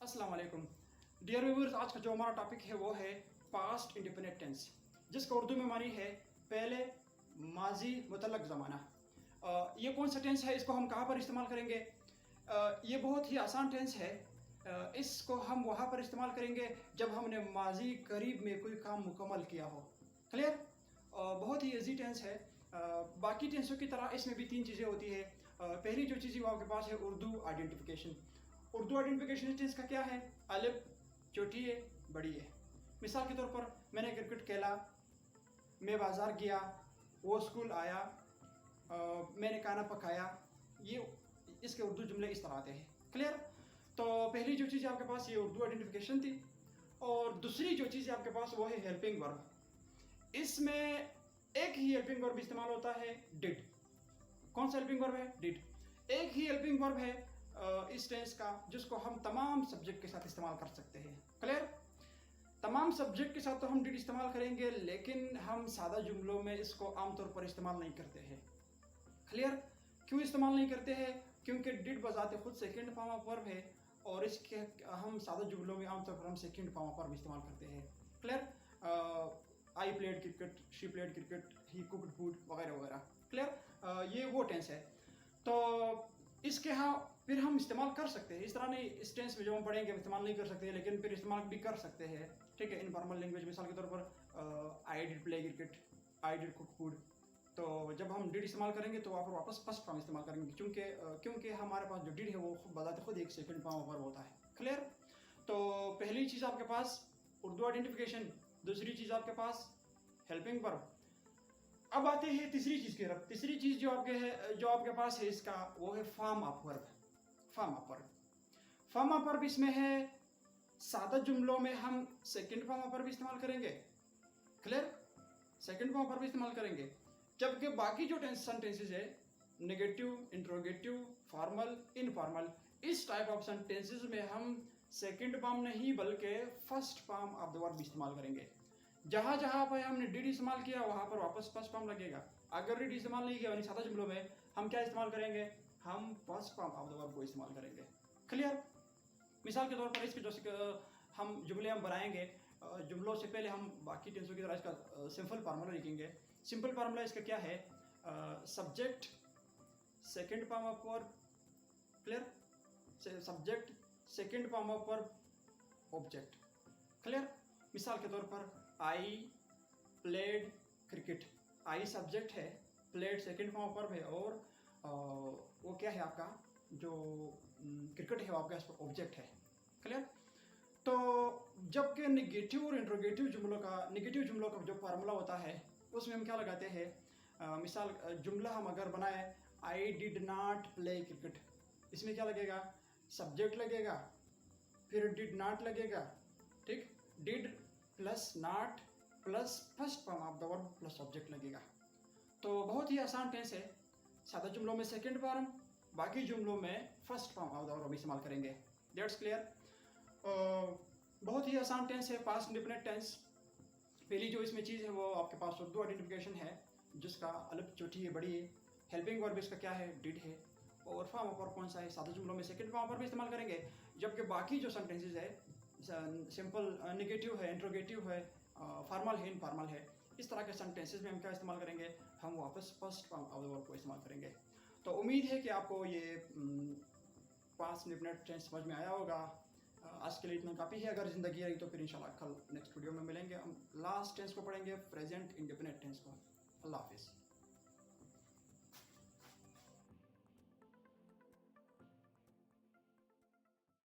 अस्सलाम वालेकुम dear viewers. आज का जो हमारा टॉपिक है वो है पास्ट इंडिपेंडेंट टेंस, जिसका उर्दू में मानी है पहले माजी मुतल्लक ज़माना। ये कौन सा टेंस है, इसको हम कहाँ पर इस्तेमाल करेंगे? ये बहुत ही आसान टेंस है। इसको हम वहाँ पर इस्तेमाल करेंगे जब हमने माजी करीब में कोई काम मुकम्मल किया हो। क्लियर? बहुत ही ईजी टेंस है। बाकी टेंसों की तरह इसमें भी तीन चीज़ें होती है। पहली जो चीज़ वो आपके पास है Urdu identification. Urdu identification tense का क्या है? अलिफ छोटी है बड़ी है। मिसाल के तौर पर मैंने क्रिकेट खेला, मैं बाज़ार गया, वो स्कूल आया, मैंने खाना पकाया। ये इसके उर्दू जुमले इस तरह आते हैं। क्लियर? तो पहली जो चीज़ आपके पास ये उर्दू आइडेंटिफिकेशन थी। और दूसरी जो चीज़ आपके पास वो है हेल्पिंग वर्ब। इसमें एक ही हेल्पिंग वर्ब इस्तेमाल होता है, डिड। कौन सा हेल्पिंग वर्ब है? डिड। एक ही हेल्पिंग वर्ब है इस टेंस का, जिसको हम तमाम सब्जेक्ट के साथ इस्तेमाल कर सकते हैं। क्लियर? तमाम सब्जेक्ट के साथ तो हम डिड इस्तेमाल करेंगे, लेकिन हम सादा जुमलों में इसको आमतौर पर इस्तेमाल नहीं करते हैं। क्लियर? क्यों इस्तेमाल नहीं करते हैं? क्योंकि डिड बजाते खुद सेकेंड फॉर्म ऑफ वर्ब है और इसके हम सादा जुमलों में आमतौर पर हम सेकेंड फॉर्म ऑफ वर्ब इस्तेमाल करते हैं। Clear? I played cricket, she played cricket, he cooked food वगैरह वगैरह। क्लियर? ये वो टेंस है। तो इसके यहाँ फिर हम इस्तेमाल कर सकते हैं। इस तरह नहीं, इस टेंस में जो हम पढ़ेंगे इस्तेमाल नहीं कर सकते, लेकिन फिर इस्तेमाल भी कर सकते हैं। ठीक है? इनफॉर्मल लैंग्वेज, मिसाल के तौर पर I did play cricket, I did cook food. तो जब हम डिड इस्तेमाल करेंगे तो वहाँ पर वापस फर्स्ट फॉर्म इस्तेमाल करेंगे, क्योंकि हमारे पास जो डिड है वो बजाते खुद एक सेकेंड फॉर्म वर्ब होता है। क्लियर? तो पहली चीज़ आपके पास उर्दू आइडेंटिफिकेशन, दूसरी चीज़ आपके पास हेल्पिंग वर्ब। अब आते हैं तीसरी चीज़ की तरफ। तीसरी चीज़ जो आपके पास है इसका वो है form of verb. Form of verb, form of verb इसमें है सादा जुमलों में हम सेकंड फॉर्म ऑफ वर्ब इस्तेमाल करेंगे। Clear? Second form of verb इस्तेमाल करेंगे, जबकि बाकी जो सेंटेंसेस है नेगेटिव, इंट्रोगेटिव, फॉर्मल, इनफॉर्मल, इस टाइप ऑफ सेंटेंसेस में हम सेकंड फॉर्म नहीं बल्कि first form of the verb इस्तेमाल करेंगे। जहाँ जहाँ पर हमने डिड इस्तेमाल किया वहाँ पर वापस फर्स्ट फॉर्म लगेगा। अगर डिड इस्तेमाल नहीं किया यानी सादा जुमलों में हम क्या इस्तेमाल करेंगे? हम first form of the verb को इस्तेमाल करेंगे। क्लियर? मिसाल के तौर पर इसके जो हम जुमले हम बनाएंगे, जुमलों से पहले हम बाकी टेंसों की तरह इसका सिंपल फार्मूला लिखेंगे। सिंपल फार्मूला इसका क्या है? Subject second form of verb. Clear? Subject second form of verb object. Clear? मिसाल के तौर पर I played cricket, I subject है, played second form of verb है, और वो क्या है आपका जो क्रिकेट है वो आपका ऑब्जेक्ट है। क्लियर? तो जबकि नेगेटिव और इंट्रोगेटिव नेगेटिव जुमलों का जो फार्मूला होता है उसमें हम क्या लगाते हैं? मिसाल जुमला हम अगर बनाए I did not play cricket, इसमें क्या लगेगा? सब्जेक्ट लगेगा, फिर डिड नॉट लगेगा। ठीक? Did plus not plus first form of the verb plus object लगेगा। तो बहुत ही आसान टेंस है। सादा जुमलों में सेकंड फॉर्म, बाकी जुमलों में first form of the verb इस्तेमाल करेंगे। That's clear? बहुत ही आसान टेंस है पास्ट इंडिपेंडेंट टेंस। पहली जो इसमें चीज़ है वो आपके पास उर्दू आइडेंटिफिकेशन है, जिसका अलिफ छोटी है बड़ी है। हेल्पिंग वर्ब इसका क्या है? डिड है। और फॉर्म ऑफ वर्ब कौन सा है? सादा जुमलों में सेकंड फॉर्म ऑफ वर्ब इस्तेमाल करेंगे, जबकि बाकी जो सेंटेंसेस है सिंपल नेगेटिव है, इंट्रोगेटिव है, फॉर्मल है, इनफॉर्मल है, इस तरह के सेंटेंसेस में हम क्या इस्तेमाल करेंगे? हम वापस first form of the verb को इस्तेमाल करेंगे। तो उम्मीद है कि आपको ये 5 मिनट टेंस समझ में आया होगा। आज के लिए इतना काफ़ी है। अगर ज़िंदगी रही तो फिर इंशाल्लाह कल नेक्स्ट वीडियो में मिलेंगे। हम लास्ट टेंस को पढ़ेंगे, प्रेजेंट इंडिपेंडेंट टेंस को। अल्लाह हाफिज़।